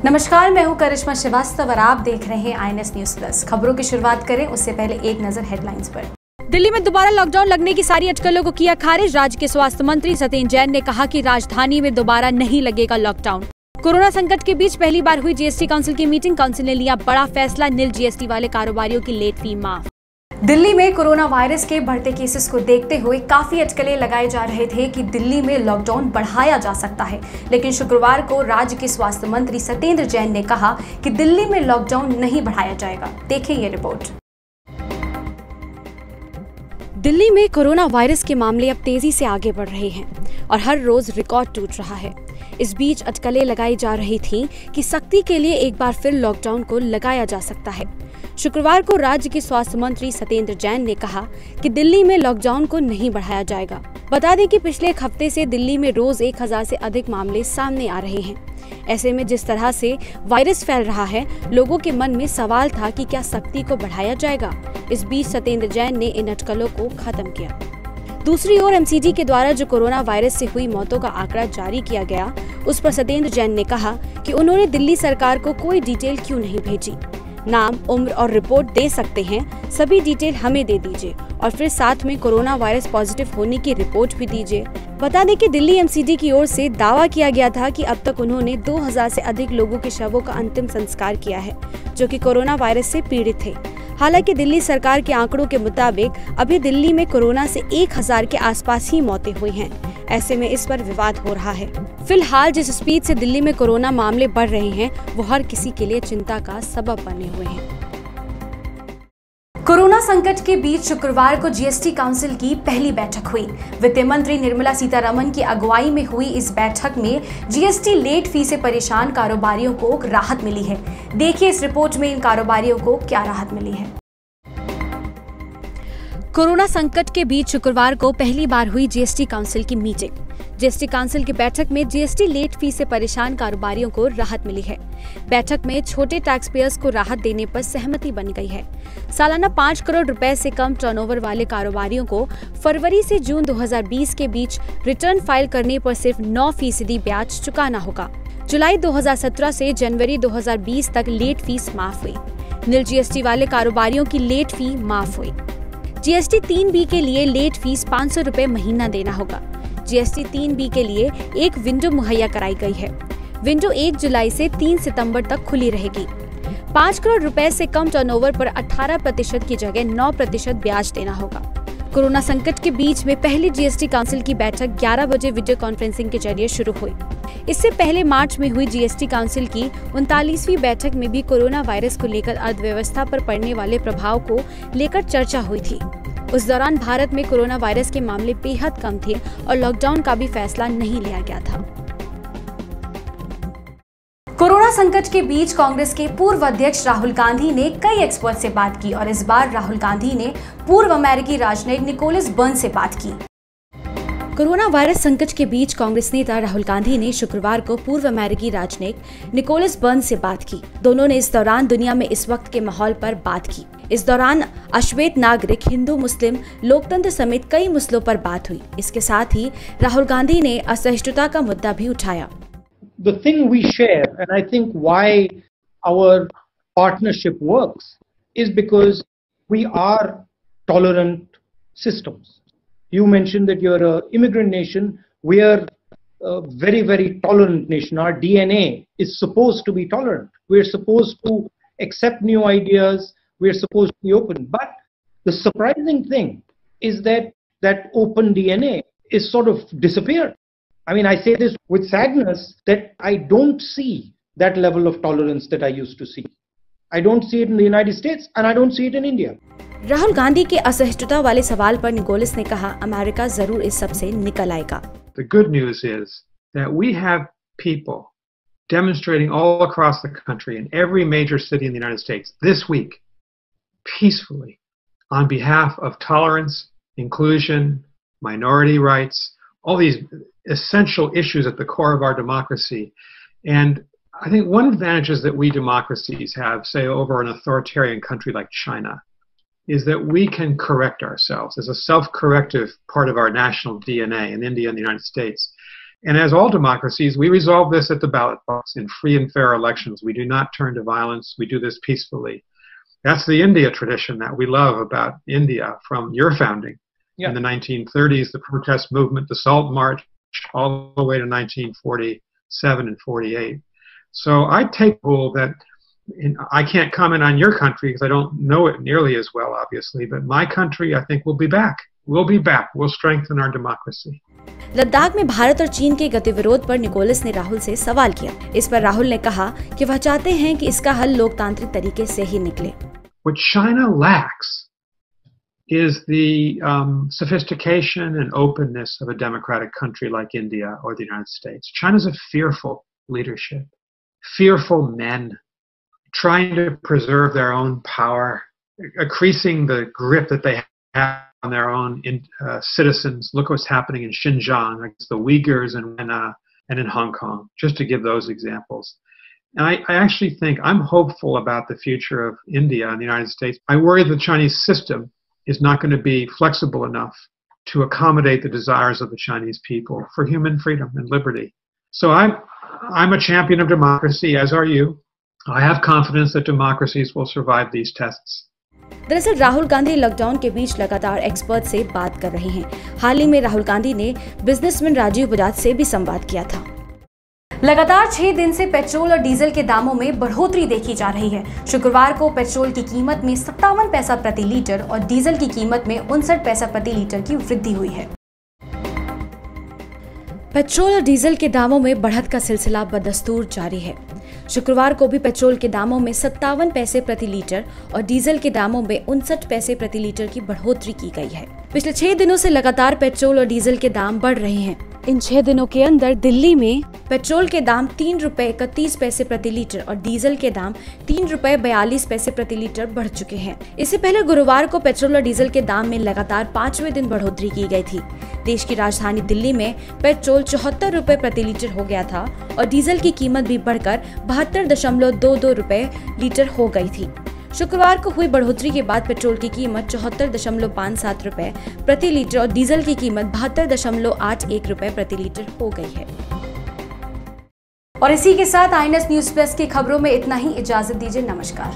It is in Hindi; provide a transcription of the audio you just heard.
नमस्कार, मैं हूं करिश्मा श्रीवास्तव और आप देख रहे हैं INS न्यूज प्लस। खबरों की शुरुआत करें उससे पहले एक नजर हेडलाइंस पर। दिल्ली में दोबारा लॉकडाउन लगने की सारी अटकलों को किया खारिज। राज्य के स्वास्थ्य मंत्री सत्येंद्र जैन ने कहा कि राजधानी में दोबारा नहीं लगेगा लॉकडाउन। कोरोना संकट के बीच पहली बार हुई जीएसटी काउंसिल की मीटिंग। काउंसिल ने लिया बड़ा फैसला, नील जीएसटी वाले कारोबारियों की लेट फी माफ। दिल्ली में कोरोना वायरस के बढ़ते केसेस को देखते हुए काफी अटकलें लगाए जा रहे थे कि दिल्ली में लॉकडाउन बढ़ाया जा सकता है, लेकिन शुक्रवार को राज्य के स्वास्थ्य मंत्री सत्येंद्र जैन ने कहा कि दिल्ली में लॉकडाउन नहीं बढ़ाया जाएगा। देखिए ये रिपोर्ट। दिल्ली में कोरोना वायरस के मामले अब तेजी से आगे बढ़ रहे हैं और हर रोज रिकॉर्ड टूट रहा है। इस बीच अटकलें लगाई जा रही थीं कि सख्ती के लिए एक बार फिर लॉकडाउन को लगाया जा सकता है। शुक्रवार को राज्य के स्वास्थ्य मंत्री सत्येंद्र जैन ने कहा कि दिल्ली में लॉकडाउन को नहीं बढ़ाया जाएगा। बता दें कि पिछले एक हफ्ते से दिल्ली में रोज 1000 से अधिक मामले सामने आ रहे हैं। ऐसे में जिस तरह से वायरस फैल रहा है, लोगों के मन में सवाल था कि क्या सख्ती को बढ़ाया जाएगा। इस बीच सत्येंद्र जैन ने इन अटकलों को खत्म किया। दूसरी ओर एमसीडी के द्वारा जो कोरोना वायरस से हुई मौतों का आंकड़ा जारी किया गया, उस पर सत्येंद्र जैन ने कहा कि उन्होंने दिल्ली सरकार को कोई डिटेल क्यों नहीं भेजी। नाम, उम्र और रिपोर्ट दे सकते हैं, सभी डिटेल हमें दे दीजिए और फिर साथ में कोरोना वायरस पॉजिटिव होने की रिपोर्ट भी दीजिए। बता दें कि दिल्ली एमसीडी की ओर से दावा किया गया था कि अब तक उन्होंने 2000 से अधिक लोगों के शवों का अंतिम संस्कार किया है, जो कि कोरोना वायरस से पीड़ित थे। हालांकि दिल्ली सरकार के आंकड़ों के मुताबिक अभी दिल्ली में कोरोना से 1000 के आसपास ही मौतें हुई हैं। ऐसे में इस पर विवाद हो रहा है। फिलहाल जिस स्पीड से दिल्ली में कोरोना मामले बढ़ रहे हैं, वो हर किसी के लिए चिंता का सबब बने हुए हैं। कोरोना संकट के बीच शुक्रवार को जीएसटी काउंसिल की पहली बैठक हुई। वित्त मंत्री निर्मला सीतारमण की अगुवाई में हुई इस बैठक में जीएसटी लेट फी से परेशान कारोबारियों को राहत मिली है। देखिए इस रिपोर्ट में इन कारोबारियों को क्या राहत मिली है। कोरोना संकट के बीच शुक्रवार को पहली बार हुई जीएसटी काउंसिल की मीटिंग। जीएसटी काउंसिल की बैठक में जीएसटी लेट फी से परेशान कारोबारियों को राहत मिली है। बैठक में छोटे टैक्स पेयर्स को राहत देने पर सहमति बन गई है। सालाना 5 करोड़ रुपए से कम टर्नओवर वाले कारोबारियों को फरवरी से जून 2020 के बीच रिटर्न फाइल करने पर सिर्फ 9% ब्याज चुकाना होगा। जुलाई 2017 से जनवरी 2020 तक लेट फीस माफ हुई। नील जीएसटी वाले कारोबारियों की लेट फी माफ हुई। जीएसटी 3B के लिए लेट फीस 500 रुपए महीना देना होगा। जीएसटी 3B के लिए एक विंडो मुहैया कराई गई है। विंडो 1 जुलाई से 3 सितंबर तक खुली रहेगी। 5 करोड़ रुपए से कम टर्नओवर पर 18% की जगह 9% ब्याज देना होगा। कोरोना संकट के बीच में पहली जीएसटी काउंसिल की बैठक 11 बजे वीडियो कॉन्फ्रेंसिंग के जरिए शुरू हुई। इससे पहले मार्च में हुई जीएसटी काउंसिल की 39वीं बैठक में भी कोरोना वायरस को लेकर अर्थव्यवस्था पर पड़ने वाले प्रभाव को लेकर चर्चा हुई थी। उस दौरान भारत में कोरोना वायरस के मामले बेहद कम थे और लॉकडाउन का भी फैसला नहीं लिया गया था। कोरोना संकट के बीच कांग्रेस के पूर्व अध्यक्ष राहुल गांधी ने कई एक्सपर्ट से बात की और इस बार राहुल गांधी ने पूर्व अमेरिकी राजनयिक निकोलस बर्न्स से बात की। कोरोना वायरस संकट के बीच कांग्रेस नेता राहुल गांधी ने शुक्रवार को पूर्व अमेरिकी राजनयिक निकोलस बर्न्स से बात की। दोनों ने इस दौरान दुनिया में इस वक्त के माहौल पर बात की। इस दौरान अश्वेत नागरिक, हिंदू, मुस्लिम, लोकतंत्र समेत कई मुद्दों पर बात हुई। इसके साथ ही राहुल गांधी ने असहिष्णुता का मुद्दा भी उठाया। The thing we share, and I think why our partnership works, is because we are tolerant systems. You mentioned that you're an immigrant nation. We are a very, very tolerant nation. Our DNA is supposed to be tolerant. We're supposed to accept new ideas. We're supposed to be open. But the surprising thing is that that open DNA is sort of disappeared. I mean, I say this with sadness that I don't see that level of tolerance that I used to see. I don't see it in the United States and I don't see it in India. Rahul Gandhi के असहिष्णुता वाले सवाल पर निकोलस ने कहा, अमेरिका जरूर इस सब से निकल आएगा। The good news is that we have people demonstrating all across the country in every major city in the United States this week peacefully on behalf of tolerance, inclusion, minority rights, all these essential issues at the core of our democracy. And I think one advantage that we democracies have, say, over an authoritarian country like China, is that we can correct ourselves. There's a self-corrective part of our national DNA in India and the United States. And as all democracies, we resolve this at the ballot box in free and fair elections. We do not turn to violence. We do this peacefully. That's the India tradition that we love about India from your founding in the 1930s, the protest movement, the Salt March, all the way to 1947 and 48. So I take the rule that I can't comment on your country because I don't know it nearly as well, obviously, but my country, I think, will be back. We'll be back. We'll strengthen our democracy. Ladakh में भारत और चीन के गतिविरोध पर निकोलस ने राहुल से सवाल किया। इस पर राहुल ने कहा कि वह चाहते हैं कि इसका हल लोकतांत्रिक तरीके से ही निकले। What China lacks is the sophistication and openness of a democratic country like India or the United States. China's a fearful leadership, fearful men trying to preserve their own power, increasing the grip that they have on their own citizens. Look what's happening in Xinjiang against the Uyghurs and in Hong Kong, just to give those examples. And I actually think I'm hopeful about the future of India and the United States. I worry the Chinese system is not going to be flexible enough to accommodate the desires of the Chinese people for human freedom and liberty. So I'm a champion of democracy, as are you. I have confidence that democracies will survive these tests. दरअसल राहुल गांधी लॉकडाउन के बीच लगातार एक्सपर्ट से बात कर रहे हैं। हाल ही में राहुल गांधी ने बिजनेसमैन राजीव बजाज से भी संवाद किया था। लगातार 6 दिन से पेट्रोल और डीजल के दामों में बढ़ोतरी देखी जा रही है। शुक्रवार को पेट्रोल की कीमत में 57 पैसा प्रति लीटर और डीजल की कीमत में 59 पैसा प्रति लीटर की वृद्धि हुई है। पेट्रोल और डीजल के दामों में बढ़त का सिलसिला बदस्तूर जारी है। शुक्रवार को भी पेट्रोल के दामों में 57 पैसे प्रति लीटर और डीजल के दामों में 59 पैसे प्रति लीटर की बढ़ोतरी की गई है। पिछले 6 दिनों से लगातार पेट्रोल और डीजल के दाम बढ़ रहे हैं। इन 6 दिनों के अंदर दिल्ली में पेट्रोल के दाम 3 रुपए 31 पैसे प्रति लीटर और डीजल के दाम 3 रुपए 42 पैसे प्रति लीटर बढ़ चुके हैं। इससे पहले गुरुवार को पेट्रोल और डीजल के दाम में लगातार 5वें दिन बढ़ोतरी की गई थी। देश की राजधानी दिल्ली में पेट्रोल 74 रुपए प्रति लीटर हो गया था और डीजल की कीमत भी बढ़कर 72.22 रुपए लीटर हो गई थी। शुक्रवार को हुई बढ़ोतरी के बाद पेट्रोल की कीमत 74.57 रुपए प्रति लीटर और डीजल की कीमत 72.81 रुपए प्रति लीटर हो गई है। और इसी के साथ INS न्यूज प्लस की खबरों में इतना ही। इजाजत दीजिए, नमस्कार।